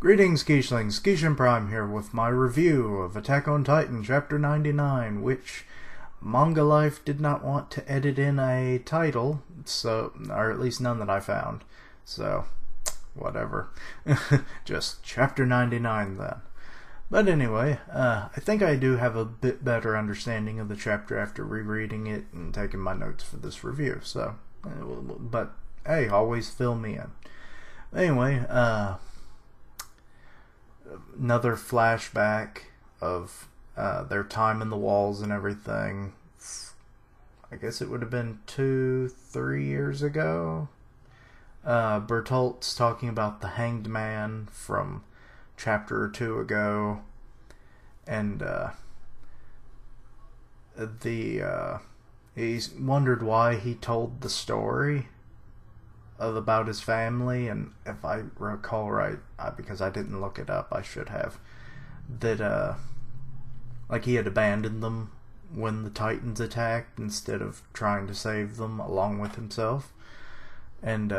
Greetings, Geeslings. Geeshin Prime here with my review of Attack on Titan Chapter 99, which Manga Life did not want to edit in a title, so, or at least none that I found. So, whatever. Just Chapter 99 then. But anyway, I think I do have a bit better understanding of the chapter after rereading it and taking my notes for this review. So, but hey, always fill me in. Anyway, another flashback of their time in the walls and everything. I guess it would have been 2-3 years ago. Bertolt's talking about the hanged man from chapter or two ago, and he's wondered why he told the story about his family, and if I recall right, because I didn't look it up, I should have, that like he had abandoned them when the Titans attacked instead of trying to save them along with himself, and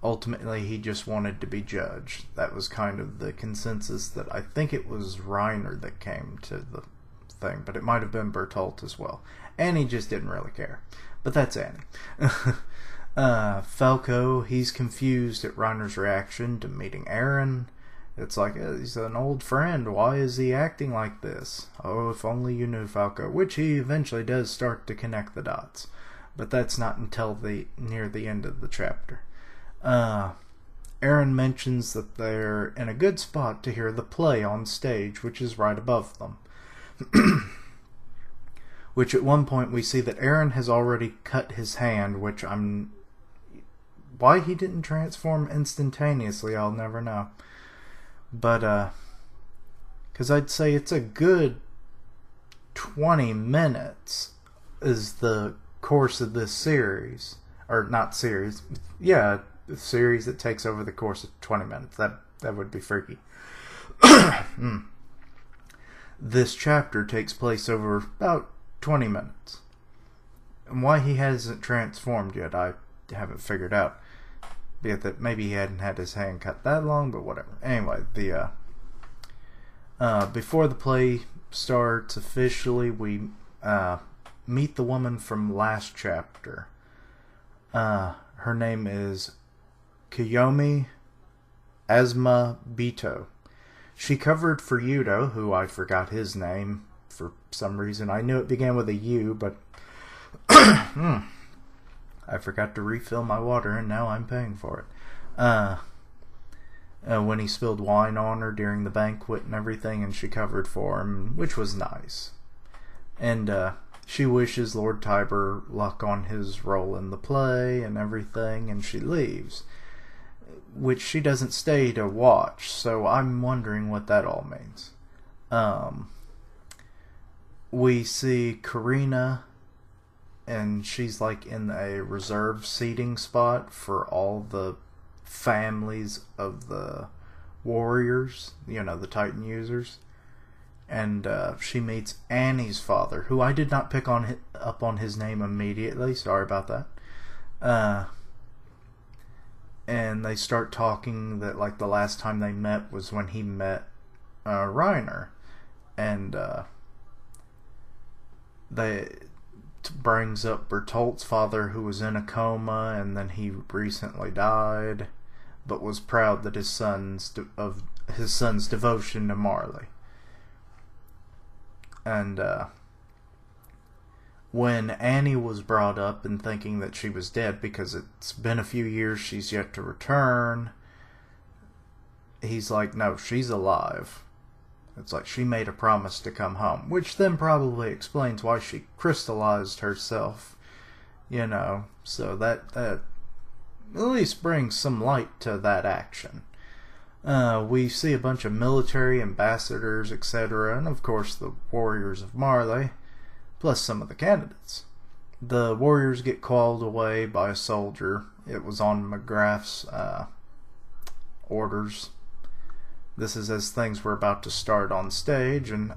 ultimately he just wanted to be judged. That was kind of the consensus. That I think it was Reiner that came to the thing, but it might have been Bertolt as well, and he just didn't really care. But that's Annie. Falco, he's confused at Reiner's reaction to meeting Eren. It's like, he's an old friend, why is he acting like this? Oh, if only you knew, Falco. Which he eventually does start to connect the dots, but that's not until near the end of the chapter. Eren mentions that they're in a good spot to hear the play on stage, which is right above them. Which at one point we see that Eren has already cut his hand, which why he didn't transform instantaneously, I'll never know. But, because I'd say it's a good 20 minutes is the course of this series. Or, not series. Yeah, a series that takes over the course of 20 minutes. That would be freaky. This chapter takes place over about 20 minutes. And why he hasn't transformed yet, I haven't figured out. Be it that maybe he hadn't had his hand cut that long, but whatever. Anyway, before the play starts officially, we meet the woman from last chapter. Her name is Kiyomi Asma Bito. She covered for Yudo, who I forgot his name for some reason. I knew it began with a U, but I forgot to refill my water, and now I'm paying for it. When he spilled wine on her during the banquet and everything, and she covered for him, which was nice. And she wishes Lord Tiber luck on his role in the play and everything, and she leaves. Which she doesn't stay to watch, so I'm wondering what that all means. We see Karina, and she's like in a reserved seating spot for all the families of the warriors, the Titan users. And she meets Annie's father, who I did not pick up on his name immediately. Sorry about that. And they start talking that like the last time they met was when he met Reiner. And they brings up Bertolt's father, who was in a coma, and then he recently died, but was proud that his son's devotion to Marley. And when Annie was brought up and thinking that she was dead because it's been a few years, she's yet to return, he's like, no, she's alive. It's like she made a promise to come home, which then probably explains why she crystallized herself, so that at least brings some light to that action. We see a bunch of military ambassadors, etc., and of course the warriors of Marley, plus some of the candidates. The warriors get called away by a soldier. It was on McGrath's orders. This is as things were about to start on stage, and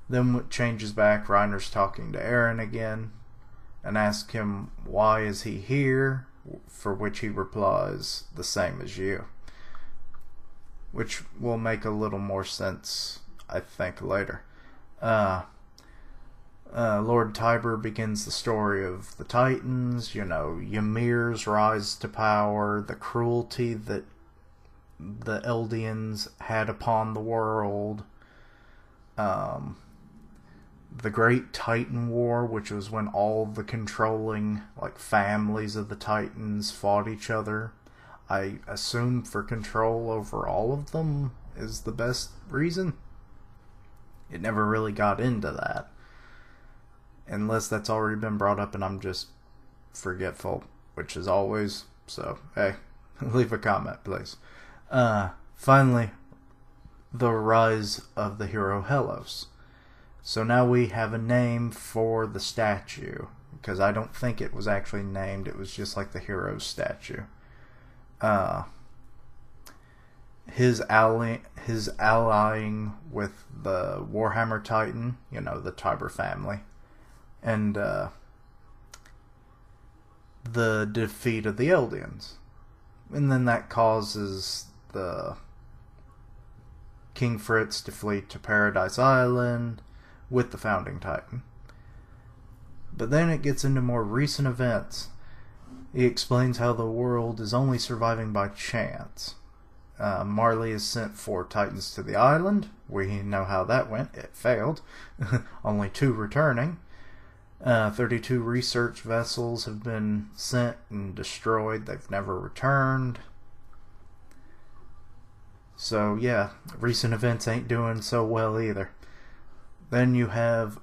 then it changes back. Reiner's talking to Eren again and asks him, why is he here? For which he replies, the same as you. which will make a little more sense, I think, later. Lord Tiber begins the story of the Titans, Ymir's rise to power, the cruelty that the Eldians had upon the world, the Great Titan War, which was when all the controlling families of the Titans fought each other. I assume for control over all of them is the best reason. It never really got into that. Unless that's already been brought up and I'm just forgetful, which is always. So, hey, leave a comment, please. Finally, the rise of the hero Helos. So now we have a name for the statue, because I don't think it was actually named. It was just like the hero's statue. His allying with the Warhammer Titan, the Tiber family, and the defeat of the Eldians. And then that causes the King Fritz to flee to Paradise Island with the Founding Titan. But then it gets into more recent events. He explains how the world is only surviving by chance. Marley has sent 4 Titans to the island. We know how that went. It failed. Only 2 returning. 32 research vessels have been sent and destroyed. They've never returned. So yeah, recent events ain't doing so well either. Then you have,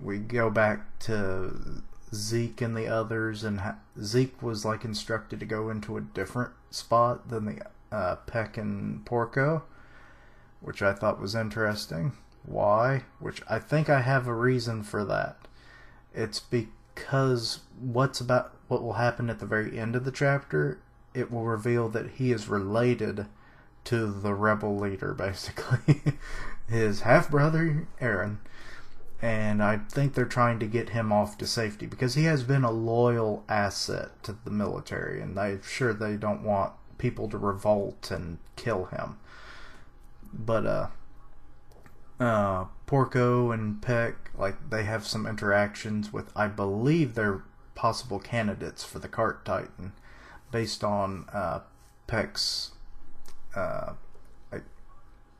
we go back to Zeke and the others, and Zeke was instructed to go into a different spot than the Peck and Porco, which I thought was interesting. Why? Which I think I have a reason for that. It's because what will happen at the very end of the chapter, it will reveal that he is related to the rebel leader, basically. His half-brother, Aaron. And I think they're trying to get him off to safety, because he has been a loyal asset to the military, and I'm sure they don't want people to revolt and kill him. But, Porco and Peck, they have some interactions with, I believe they're possible candidates for the Cart Titan, based on, Peck's,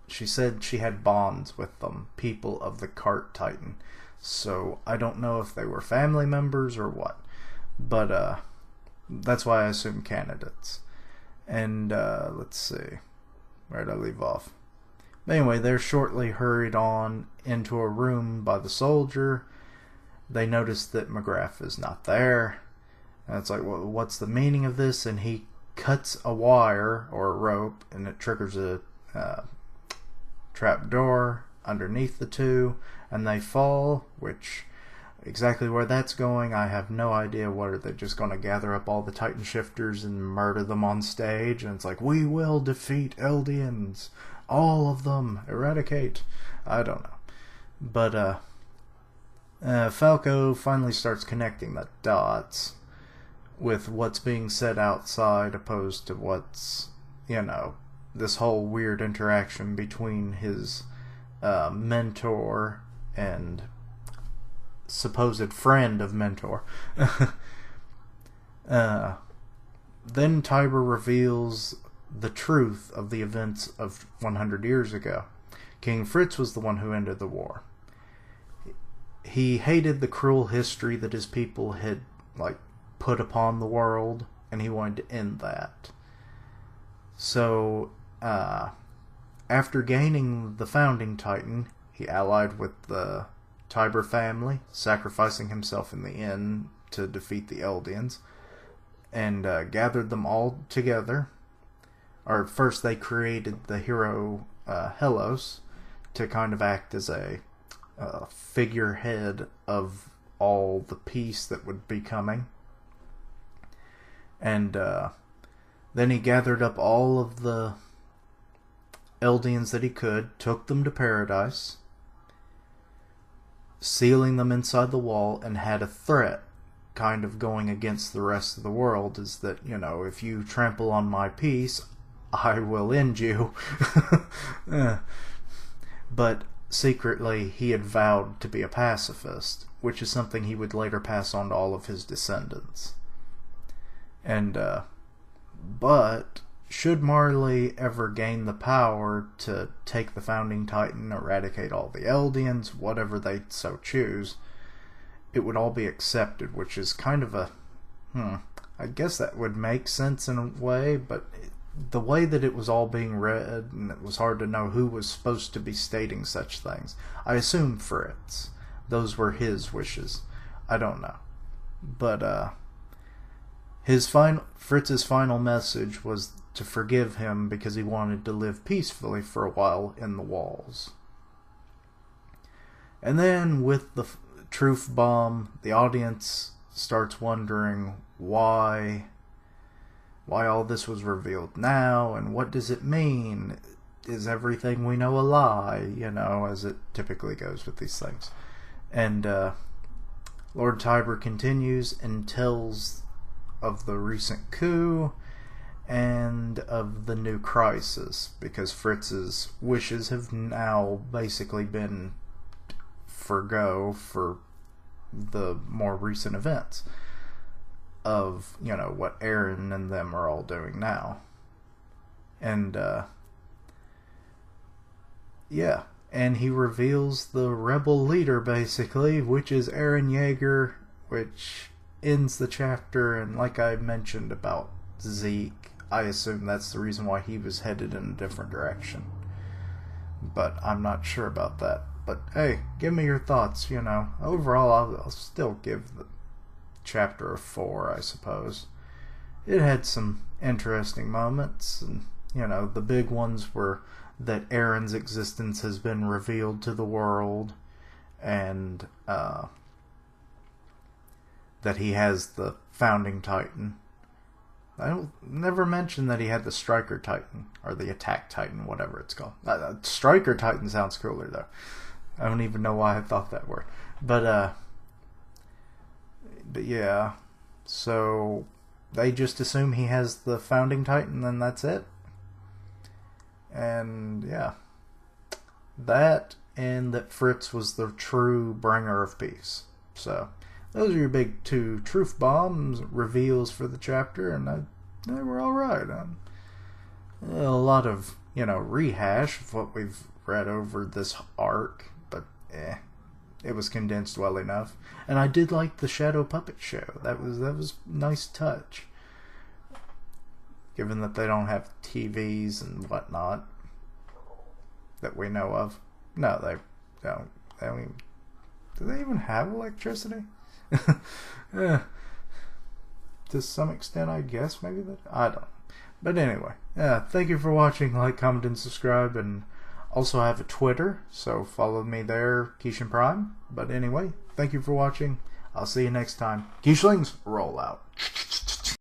she said she had bonds with them, people of the Cart Titan. So I don't know if they were family members or what. But that's why I assume candidates. And let's see. Where did I leave off? Anyway, they're shortly hurried on into a room by the soldier. They notice that McGrath is not there. And it's well, what's the meaning of this? And he cuts a wire or a rope, and it triggers a trapdoor underneath the 2, and they fall, which exactly where that's going, I have no idea. What are they just going to gather up all the Titan shifters and murder them on stage? And it's we will defeat Eldians, all of them, eradicate. I don't know. But Falco finally starts connecting the dots with what's being said outside, opposed to what's, this whole weird interaction between his mentor and supposed friend of mentor. Then Tiber reveals the truth of the events of 100 years ago. King Fritz was the one who ended the war. He hated the cruel history that his people had put upon the world, and he wanted to end that. So after gaining the Founding Titan, he allied with the Tiber family, sacrificing himself in the end to defeat the Eldians, and gathered them all together. Or first they created the hero Helos to kind of act as a figurehead of all the peace that would be coming. And then he gathered up all of the Eldians that he could, took them to Paradise, sealing them inside the wall, and had a threat kind of going against the rest of the world, is that, if you trample on my peace, I will end you. But secretly, he had vowed to be a pacifist, which is something he would later pass on to all of his descendants. And, but should Marley ever gain the power to take the Founding Titan, eradicate all the Eldians, whatever they so choose, it would all be accepted, which is kind of a, I guess that would make sense in a way, but the way that it was all being read, and it was hard to know who was supposed to be stating such things. I assume Fritz. Those were his wishes. I don't know. But, Fritz's final message was to forgive him because he wanted to live peacefully for a while in the walls. And then with the truth bomb, the audience starts wondering why all this was revealed now, and what does it mean? Is everything we know a lie? You know, as it typically goes with these things. And Lord Tiber continues and tells of the recent coup and of the new crisis, because Fritz's wishes have now basically been forgo for the more recent events of, you know, what Eren and them are all doing now. And yeah, and he reveals the rebel leader basically, which is Eren Yeager, which ends the chapter. And like I mentioned about Zeke, I assume that's the reason why he was headed in a different direction, but I'm not sure about that. But hey, give me your thoughts. You know, overall I'll still give the chapter a 4, I suppose. It had some interesting moments, and you know, the big ones were that Eren's existence has been revealed to the world, and that he has the Founding Titan. I don't never mention that he had the Striker Titan, or the Attack Titan, whatever it's called. Striker Titan sounds cooler though. I don't even know why I thought that word. But yeah, so they just assume he has the Founding Titan, and that's it. And yeah, that, and that Fritz was the true bringer of peace. So those are your big 2 truth bombs reveals for the chapter, and they were alright. A lot of, you know, rehash of what we've read over this arc, but it was condensed well enough. And I did like the Shadow Puppet Show. That was a nice touch, given that they don't have TVs and whatnot that we know of. No, they don't. They don't even, do they even have electricity? To some extent, I guess. Maybe that. I don't. But anyway, thank you for watching. Like, comment, and subscribe. And also I have a Twitter, so follow me there, Keishan Prime. But anyway, thank you for watching. I'll see you next time. Keishlings, roll out.